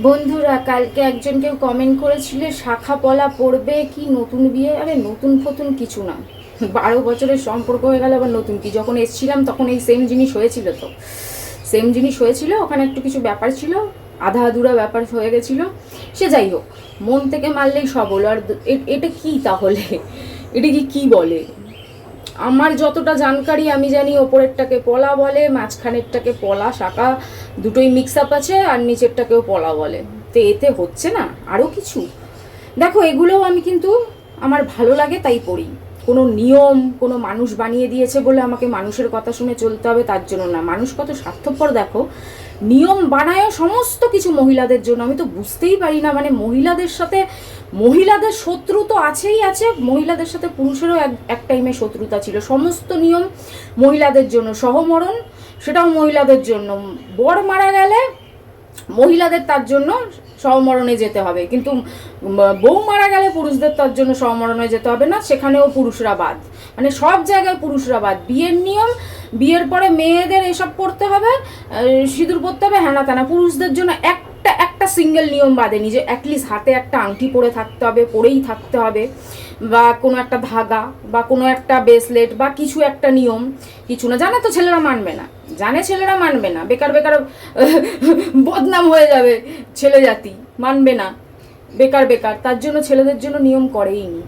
বন্ধুরা, কালকে একজন কেউ কমেন্ট করেছিল শাখা পলা পড়বে কি নতুন বিয়ে। আরে নতুন ফতুন কিছু না, 12 বছরের সম্পর্ক হয়ে গেল আবার নতুন কি? যখন এসছিলাম তখন এই সেম জিনিস হয়েছিল, তো সেম জিনিস হয়েছিল। ওখানে একটু কিছু ব্যাপার ছিল, আধা আধুরা ব্যাপার হয়ে গেছিল। সে যাই হোক, মন থেকে মারলেই সব হলো। আর এটা কি তাহলে? এটা কি বলে? আমার যতটা জানকারি আমি জানি, ওপরেরটাকে পলা বলে, মাঝখানেরটাকে পলা শাখা, দুটোই মিক্স আপ আছে, আর নিচেরটাকেও পলা বলে। তো এতে হচ্ছে না আরও কিছু? দেখো, এগুলোও আমি কিন্তু আমার ভালো লাগে তাই পড়ি। কোনো নিয়ম কোনো মানুষ বানিয়ে দিয়েছে বলে আমাকে মানুষের কথা শুনে চলতে হবে তার জন্য না। মানুষ কত স্বার্থপর দেখো, নিয়ম বানায় সমস্ত কিছু মহিলাদের জন্য। আমি তো বুঝতেই পারি না, মানে মহিলাদের সাথে মহিলাদের শত্রু তো আছেই আছে, মহিলাদের সাথে পুরুষেরও এক টাইমে শত্রুতা ছিল। সমস্ত নিয়ম মহিলাদের জন্য, সহমরণ সেটাও মহিলাদের জন্য, বর মারা গেলে মহিলাদের তার জন্য সহমরণে যেতে হবে, কিন্তু বউ মারা গেলে পুরুষদের তার জন্য সহমরণে যেতে হবে না, সেখানেও পুরুষরা বাদ। মানে সব জায়গায় পুরুষরা বাদ। বিয়ের নিয়ম, বিয়ের পরে মেয়েদের এসব করতে হবে, সিঁদুর পরতে হবে, হ্যানা ত্যানা। পুরুষদের জন্য একটা একটা সিঙ্গেল নিয়ম বাদেনি যে অ্যাটলিস্ট হাতে একটা আংটি পরে থাকতে হবে, পরেই থাকতে হবে, বা কোনো একটা ধাগা বা কোনো একটা ব্রেসলেট বা কিছু একটা নিয়ম। কিছু না জানে তো ছেলেরা মানবে না, জানে ছেলেরা মানবে না, বেকার বেকার বদনাম হয়ে যাবে ছেলে জাতি, মানবে না বেকার বেকার। তার জন্য ছেলেদের জন্য নিয়ম করেই নি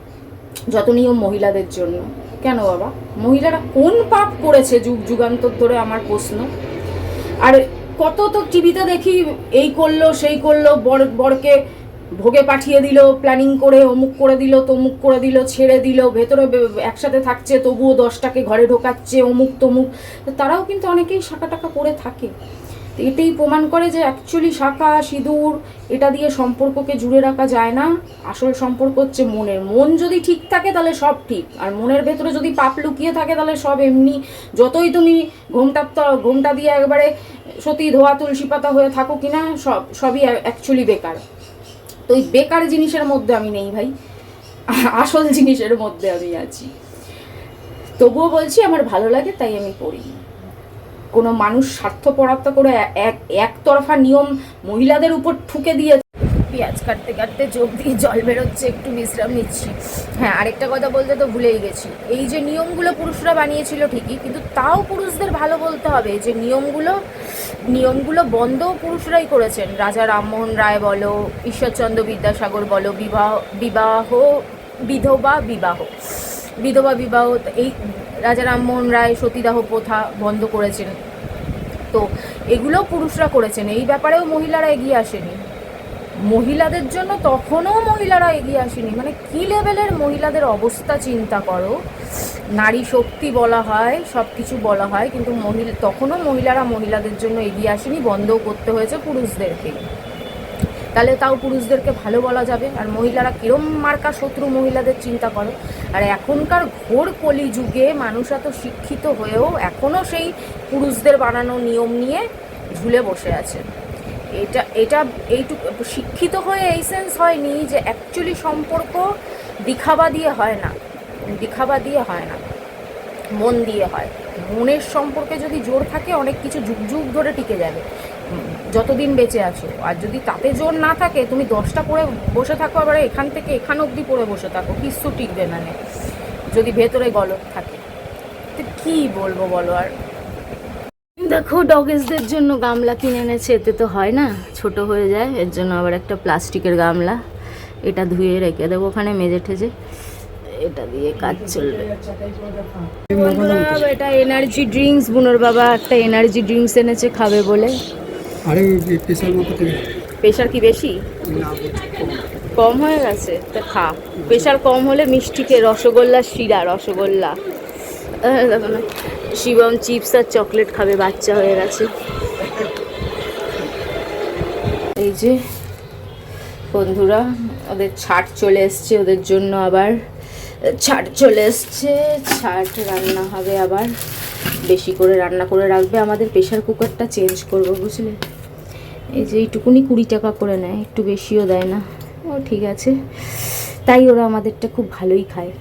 যত নিয়ম মহিলাদের জন্য। কেন বাবা, মহিলারা কোন পাপ করেছে যুগ যুগান্তর ধরে, আমার প্রশ্ন। আর কত তো টিভিতে দেখি, এই করলো সেই করলো, বরকে ভোগে পাঠিয়ে দিল প্ল্যানিং করে, অমুক করে দিল তমুক করে দিল, ছেড়ে দিল, ভেতরে একসাথে থাকছে তবুও 10টাকে ঘরে ঢোকাচ্ছে, অমুক তমুক। তারাও কিন্তু অনেকেই শাখা টাকা করে থাকে। এটাই প্রমাণ করে যে অ্যাকচুয়ালি শাখা সিঁদুর এটা দিয়ে সম্পর্ককে জুড়ে রাখা যায় না। আসল সম্পর্ক হচ্ছে মনের। মন যদি ঠিক থাকে তাহলে সব ঠিক, আর মনের ভেতরে যদি পাপ লুকিয়ে থাকে তাহলে সব এমনি, যতই তুমি ঘোমটা দিয়ে একবারে সতী ধোয়া তুলসী পাতা হয়ে থাকো কিনা, সবই অ্যাকচুয়ালি বেকার। তো এই বেকার জিনিসের মধ্যে আমি নেই ভাই, আসল জিনিসের মধ্যে আমি আছি। তবুও বলছি আমার ভালো লাগে তাই আমি পড়ি। কোনো মানুষ স্বার্থপরার্থ করে একতরফা নিয়ম মহিলাদের উপর ঠুকে দিয়ে। পেঁয়াজ কাটতে কাটতে চোখ দিয়ে জল বেরোচ্ছে, একটু বিশ্রাম নিচ্ছি। হ্যাঁ, আরেকটা কথা বলতে তো ভুলেই গেছি। এই যে নিয়মগুলো পুরুষরা বানিয়েছিল ঠিকই, কিন্তু তাও পুরুষদের ভালো বলতে হবে যে নিয়মগুলো বন্ধও পুরুষরাই করেছেন। রাজা রামমোহন রায় বলো, ঈশ্বরচন্দ্র বিদ্যাসাগর বলো, বিধবা বিবাহ, এই রাজা রামমোহন রায় সতীদাহ প্রথা বন্ধ করেছেন। তো এগুলো পুরুষরা করেছেন, এই ব্যাপারেও মহিলারা এগিয়ে আসেনি। মহিলাদের জন্য তখনও মহিলারা এগিয়ে আসেনি। মানে কি লেভেলের মহিলাদের অবস্থা চিন্তা করো। নারী শক্তি বলা হয়, সব কিছু বলা হয়, কিন্তু তখনও মহিলারা মহিলাদের জন্য এগিয়ে আসেনি, বন্ধও করতে হয়েছে পুরুষদেরকে। তাহলে তাও পুরুষদেরকে ভালো বলা যাবে? আর মহিলারা কিরম মার্কা শত্রু মহিলাদের চিন্তা করো। আর এখনকার ঘোর কলিযুগে মানুষ এত শিক্ষিত হয়েও এখনও সেই পুরুষদের বানানো নিয়ম নিয়ে ঝুলে বসে আছে। এইটুকু শিক্ষিত হয়ে এই সেন্স হয়নি যে অ্যাকচুয়ালি সম্পর্ক দিখাবা দিয়ে হয় না, মন দিয়ে হয়। মনের সম্পর্কে যদি জোর থাকে অনেক কিছু যুগ যুগ ধরে টিকে যাবে যতদিন বেঁচে আছো। আর যদি তাতে জোর না থাকে, তুমি 10টা পরে বসে থাকো, আবার এখান থেকে এখান অবধি পরে বসে থাকো, কিচ্ছু টিকবে না যদি ভেতরে গলদ থাকে। তো কী বলবো বলো। আর দেখো, ডগেসদের জন্য গামলা কিনে এনেছে, এতে তো হয় না, ছোট হয়ে যায়, এর জন্য আবার একটা প্লাস্টিকের গামলা। এটা ধুয়ে রেখে দেবো ওখানে মেজে ঠেজে, এটা দিয়ে কাজ চলবে। বন্ধুরা, এটা এনার্জি ড্রিঙ্কস, বুনোর বাবা একটা এনার্জি ড্রিঙ্কস এনেছে খাবে বলে। আরে প্রেশার কি বেশি? কম হয়ে গেছে? তা খা। প্রেশার কম হলে মিষ্টিকে রসগোল্লা, শিরা রসগোল্লা। দেখো না, শিবম চিপস আর চকলেট খাবে, বাচ্চা হয়ে গেছে। এই যে বন্ধুরা, ওদের ছাট চলে এসছে, ওদের জন্য আবার ছাট চলে এসছে। ছাট রান্না হবে, আবার বেশি করে রান্না করে রাখবে। আমাদের প্রেশার কুকারটা চেঞ্জ করবো, বুঝলে। এই যে এইটুকুনি 20 টাকা করে নেয়, একটু বেশিও দেয় না। ও ঠিক আছে, তাই ওরা আমাদেরটা খুব ভালোই খায়।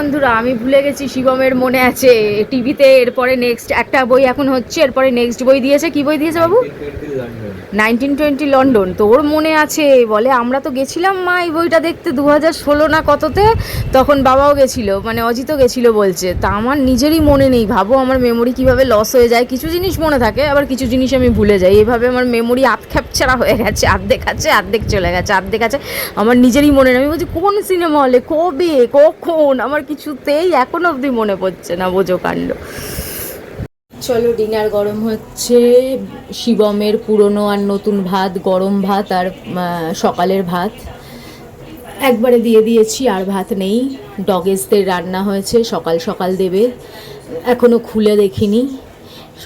বন্ধুরা, আমি ভুলে গেছি, শিবমের মনে আছে টিভিতে এরপরে নেক্সট একটা বই এখন হচ্ছে, এরপরে নেক্সট বই দিয়েছে। কি বই দিয়েছে বাবু? 1920 লন্ডন। তোর মনে আছে? বলে আমরা তো গেছিলাম মা এই বইটা দেখতে 2016 না কততে, তখন বাবাও গেছিল, মানে অজিতও গেছিল বলছে। তা আমার নিজেরই মনে নেই, ভাবো আমার মেমোরি কিভাবে লস হয়ে যায়। কিছু জিনিস মনে থাকে, আবার কিছু জিনিস আমি ভুলে যাই। এভাবে আমার মেমোরি আধখ্যাপছাড়া হয়ে গেছে, অর্ধেক আছে অর্ধেক চলে গেছে, অর্ধেক আছে আমার নিজেরই মনে নেই। আমি বলছি কোন সিনেমা হলে, কবে, কখন, আমার কিছুতেই এখন অবধি মনে পড়ছে না। বোঝো কাণ্ড। চলো ডিনার গরম হচ্ছে। শিবমের পুরনো আর নতুন ভাত, গরম ভাত আর সকালের ভাত একবারে দিয়ে দিয়েছি, আর ভাত নেই। ডগেসদের রান্না হয়েছে, সকাল সকাল দেবে, এখনো খুলে দেখিনি,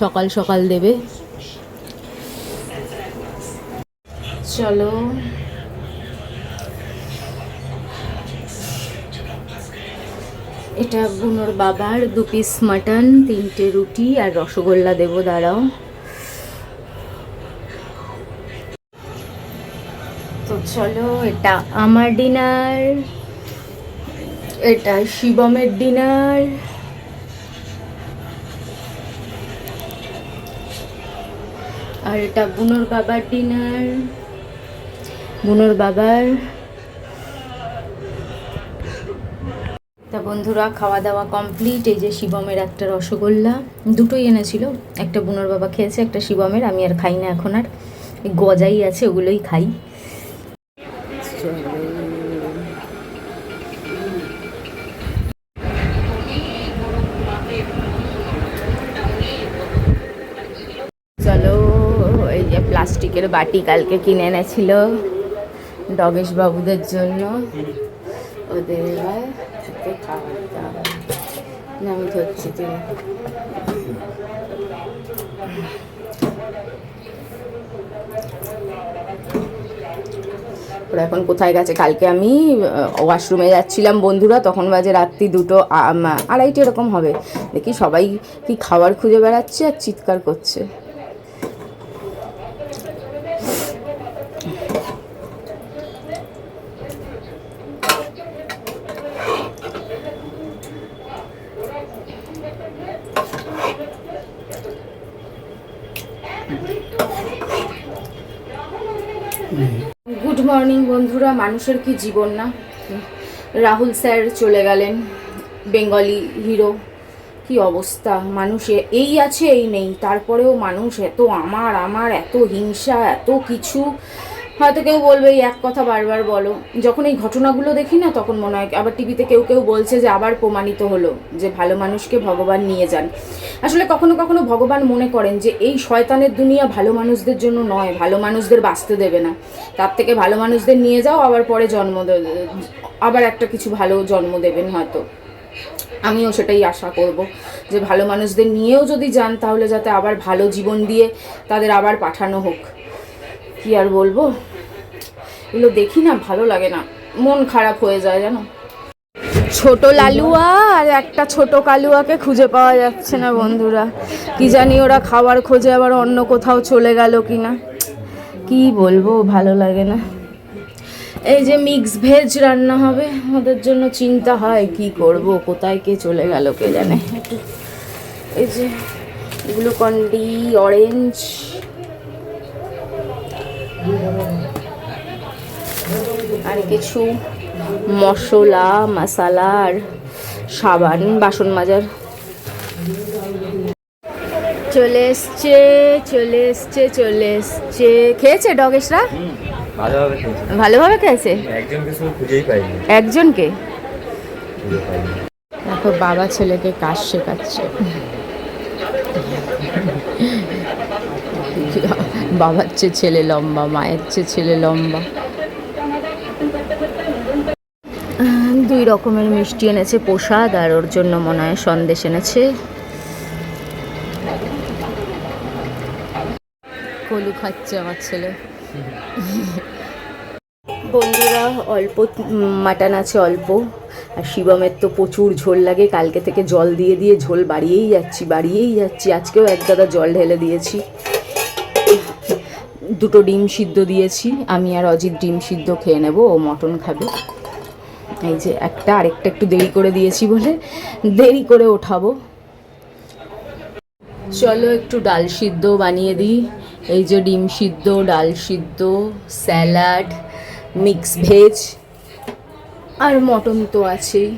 সকাল সকাল দেবে। চলো এটা বুনোর বাবার 2 পিস মাটন, 3টে রুটি আর রসগোল্লা দেবো, দাঁড়াও। তো চলো, এটা আমার ডিনার, এটা শিবমের ডিনার, আর এটা বুনোর বাবার ডিনার, বুনোর বাবার। তা বন্ধুরা, খাওয়া দাওয়া কমপ্লিট। এই যে শিবমের একটা রসগোল্লা, দুটোই এনেছিল, একটা বুনোর বাবা খেয়েছে, একটা শিবমের। আমি আর খাই না এখন, আর গজাই আছে, ওগুলোই খাই। চলো, এই যে প্লাস্টিকের বাটি কালকে কিনে এনেছিল ডগেশ বাবুদের জন্য, ওদের এবার খাবার দাবার আমি ধরছি। ওরা এখন কোথায় গেছে? কালকে আমি ওয়াশরুমে যাচ্ছিলাম বন্ধুরা, তখন বাজে রাত্রি 2টো 2:30 এরকম হবে। দেখি সবাই কি খাবার খুঁজে বেড়াচ্ছে আর চিৎকার করছে। গুড মর্নিং বন্ধুরা। মানুষের কি জীবন না। রাহুল স্যার চলে গেলেন, বেঙ্গলি হিরো। কি অবস্থা, মানুষ এই আছে এই নেই, তারপরেও মানুষ এত আমার আমার, এত হিংসা, এত কিছু। হয়তো কেউ বলবে এই এক কথা বারবার বলো। যখন এই ঘটনাগুলো দেখি না, তখন মনে হয়, আবার টিভিতে কেউ কেউ বলছে যে আবার প্রমাণিত হলো যে ভালো মানুষকে ভগবান নিয়ে যান। আসলে কখনো কখনো ভগবান মনে করেন যে এই শয়তানের দুনিয়া ভালো মানুষদের জন্য নয়, ভালো মানুষদের বাঁচতে দেবে না, তার থেকে ভালো মানুষদের নিয়ে যাও, আবার পরে আবার একটা কিছু ভালো জন্ম দেবেন হয়তো। আমিও সেটাই আশা করব যে ভালো মানুষদের নিয়েও যদি যান, তাহলে যাতে আবার ভালো জীবন দিয়ে তাদের আবার পাঠানো হোক। কি আর বলবো, এগুলো দেখি না, ভালো লাগে না, মন খারাপ হয়ে যায় জানো। ছোট লালুয়া আর একটা ছোট কালুয়াকে খুঁজে পাওয়া যাচ্ছে না বন্ধুরা। কি জানি ওরা খাবার খোঁজে আবার অন্য কোথাও চলে গেল কিনা, কি বলবো, ভালো লাগে না। এই যে মিক্স ভেজ রান্না হবে, ওদের জন্য চিন্তা হয় কি করব, কোথায় কে চলে গেল কে জানে। এই যে গ্লুকন্ডি, অরেঞ্জ, আর কিছু মশলা আর সাবান, বাসন মাজার। চলে এসছে। খেয়েছে ডগেশরা? ভালোভাবে খেয়েছে। একজনকে দেখো, বাবা ছেলেকে কাজ শেখাচ্ছে। বাবার চেয়ে ছেলে লম্বা, মায়ের চেয়ে ছেলে লম্বা। 2 রকমের মিষ্টি এনেছে প্রসাদ, আর ওর জন্য মনে হয় সন্দেশ এনেছে। কলু খাচ্ছে আমার ছেলে। বন্ধুরা, অল্প মাটন আছে, অল্প। আর শিবমের তো প্রচুর ঝোল লাগে, কালকে থেকে জল দিয়ে দিয়ে ঝোল বাড়িয়েই যাচ্ছি। আজকেও এক গাদা জল ঢেলে দিয়েছি। 2টো ডিম সিদ্ধ দিয়েছি, আমি আর অজিত ডিম সিদ্ধ খেয়ে নেব, ও মটন খাবে। এই যে একটা, আরেকটা একটু দেরি করে দিয়েছি বলে দেরি করে ওঠাবো। চলো একটু ডাল সিদ্ধ বানিয়ে দিই। এই যে ডিম সিদ্ধ, ডাল সিদ্ধ, স্যালাড, মিক্স ভেজ আর মটন তো আছেই।